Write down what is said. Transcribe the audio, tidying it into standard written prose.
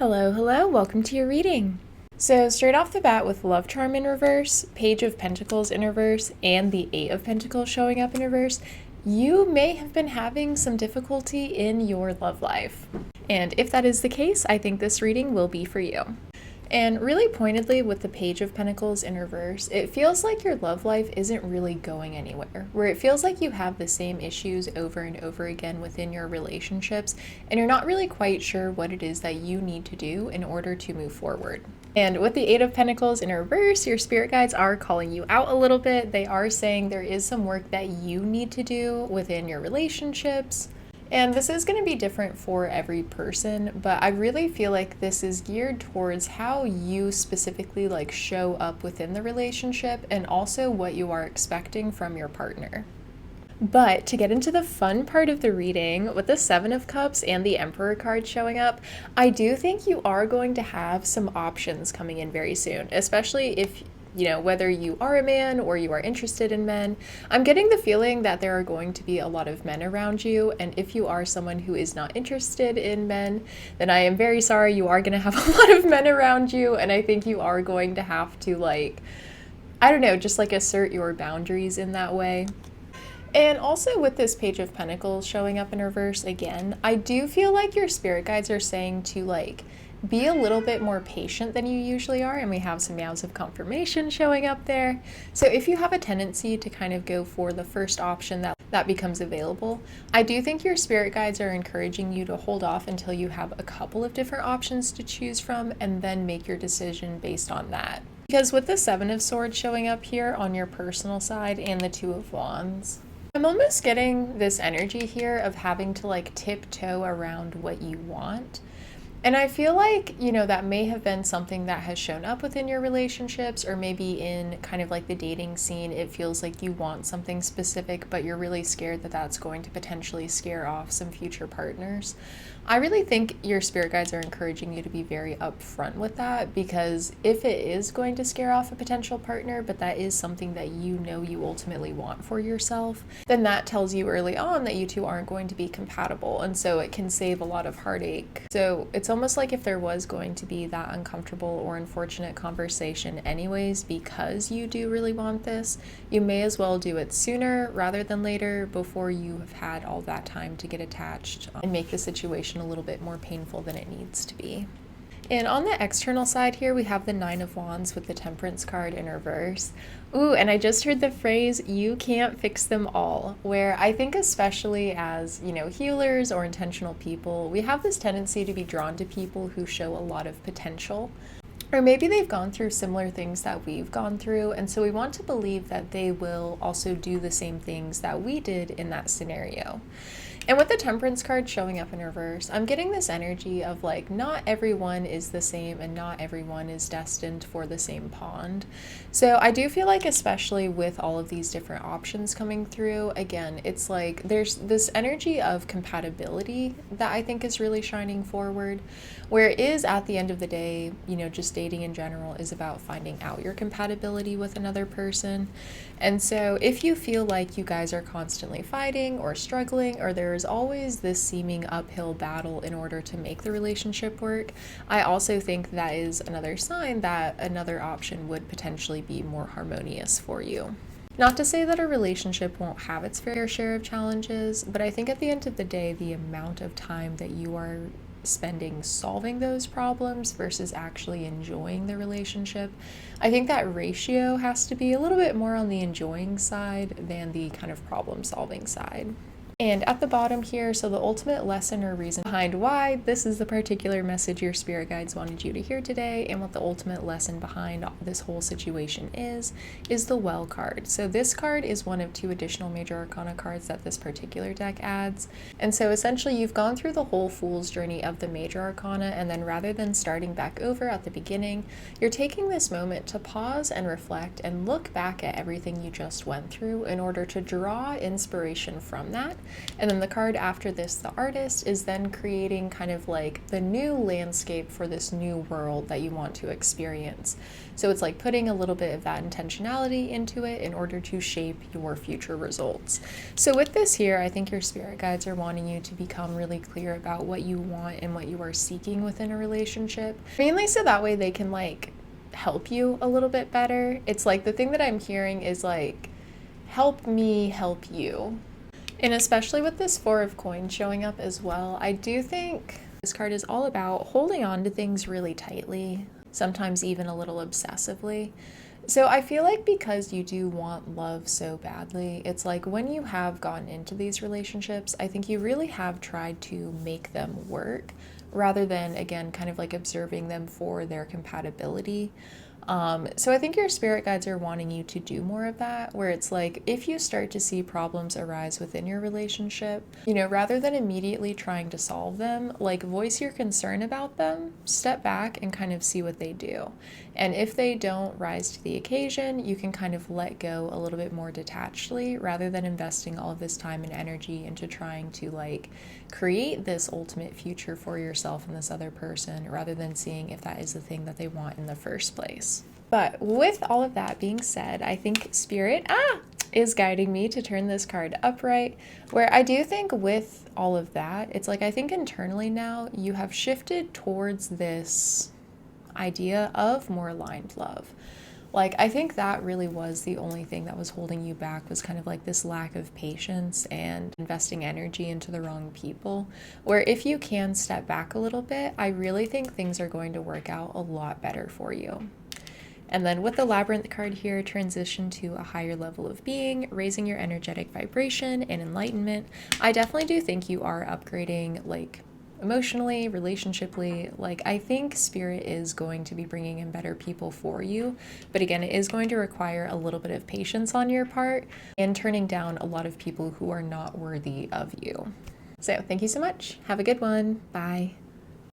Hello, hello, welcome to your reading. So straight off the bat with Love Charm in reverse, Page of Pentacles in reverse, and the Eight of Pentacles showing up in reverse, you may have been having some difficulty in your love life. And if that is the case, I think this reading will be for you. And really pointedly with the Page of Pentacles in reverse, it feels like your love life isn't really going anywhere, where it feels like you have the same issues over and over again within your relationships, and you're not really quite sure what it is that you need to do in order to move forward. And with the Eight of Pentacles in reverse, your spirit guides are calling you out a little bit. They are saying there is some work that you need to do within your relationships. And this is going to be different for every person, but I really feel like this is geared towards how you specifically show up within the relationship and also what you are expecting from your partner. But to get into the fun part of the reading, with the Seven of Cups and the Emperor card showing up, I do think you are going to have some options coming in very soon, especially if whether you are a man or you are interested in men. I'm getting the feeling that there are going to be a lot of men around you, and if you are someone who is not interested in men, then I am very sorry, you are going to have a lot of men around you, and I think you are going to have to just assert your boundaries in that way. And also with this Page of Pentacles showing up in reverse again, I do feel like your spirit guides are saying to be a little bit more patient than you usually are, and we have some meows of confirmation showing up there. So if you have a tendency to kind of go for the first option that becomes available, I do think your spirit guides are encouraging you to hold off until you have a couple of different options to choose from and then make your decision based on that. Because with the Seven of Swords showing up here on your personal side and the Two of Wands, I'm almost getting this energy here of having to tiptoe around what you want. And I feel like, that may have been something that has shown up within your relationships, or maybe in kind of the dating scene, it feels like you want something specific, but you're really scared that that's going to potentially scare off some future partners. I really think your spirit guides are encouraging you to be very upfront with that, because if it is going to scare off a potential partner, but that is something that you ultimately want for yourself, then that tells you early on that you two aren't going to be compatible, and so it can save a lot of heartache. So it's almost like if there was going to be that uncomfortable or unfortunate conversation anyways, because you do really want this, you may as well do it sooner rather than later, before you have had all that time to get attached and make the situation a little bit more painful than it needs to be. And on the external side here, we have the Nine of Wands with the Temperance card in reverse. Ooh, and I just heard the phrase, you can't fix them all, where I think especially as, healers or intentional people, we have this tendency to be drawn to people who show a lot of potential. Or maybe they've gone through similar things that we've gone through, and so we want to believe that they will also do the same things that we did in that scenario. And with the Temperance card showing up in reverse, I'm getting this energy of not everyone is the same and not everyone is destined for the same pond. So I do feel like, especially with all of these different options coming through, again, it's there's this energy of compatibility that I think is really shining forward, where it is at the end of the day, just dating in general is about finding out your compatibility with another person. And so if you feel like you guys are constantly fighting or struggling, or there's always this seeming uphill battle in order to make the relationship work, I also think that is another sign that another option would potentially be more harmonious for you. Not to say that a relationship won't have its fair share of challenges, but I think at the end of the day, the amount of time that you are spending solving those problems versus actually enjoying the relationship, I think that ratio has to be a little bit more on the enjoying side than the kind of problem solving side. And at the bottom here, so the ultimate lesson or reason behind why this is the particular message your spirit guides wanted you to hear today, and what the ultimate lesson behind this whole situation is the Well card. So this card is one of 2 additional major arcana cards that this particular deck adds. And so essentially you've gone through the whole fool's journey of the major arcana, and then rather than starting back over at the beginning, you're taking this moment to pause and reflect and look back at everything you just went through in order to draw inspiration from that And then the card after this, the artist, is then creating kind of like the new landscape for this new world that you want to experience. So it's like putting a little bit of that intentionality into it in order to shape your future results. So with this here, I think your spirit guides are wanting you to become really clear about what you want and what you are seeking within a relationship. Mainly so that way they can like help you a little bit better. It's like the thing that I'm hearing is like, help me help you. And especially with this Four of Coins showing up as well, I do think this card is all about holding on to things really tightly, sometimes even a little obsessively. So I feel like because you do want love so badly, it's like when you have gotten into these relationships, I think you really have tried to make them work rather than, again, kind of like observing them for their compatibility. So I think your spirit guides are wanting you to do more of that, where it's like, if you start to see problems arise within your relationship, you know, rather than immediately trying to solve them, like voice your concern about them, step back and kind of see what they do. And if they don't rise to the occasion, you can kind of let go a little bit more detachedly rather than investing all of this time and energy into trying to like create this ultimate future for yourself and this other person, rather than seeing if that is the thing that they want in the first place. But with all of that being said, I think Spirit is guiding me to turn this card upright, where I do think with all of that, it's like I think internally now you have shifted towards this idea of more aligned love. Like, I think that really was the only thing that was holding you back, was kind of like this lack of patience and investing energy into the wrong people, where if you can step back a little bit, I really think things are going to work out a lot better for you. And then with the Labyrinth card here, transition to a higher level of being, raising your energetic vibration and enlightenment. I definitely do think you are upgrading, like, emotionally, relationshiply. Like, I think Spirit is going to be bringing in better people for you. But again, it is going to require a little bit of patience on your part and turning down a lot of people who are not worthy of you. So thank you so much. Have a good one. Bye.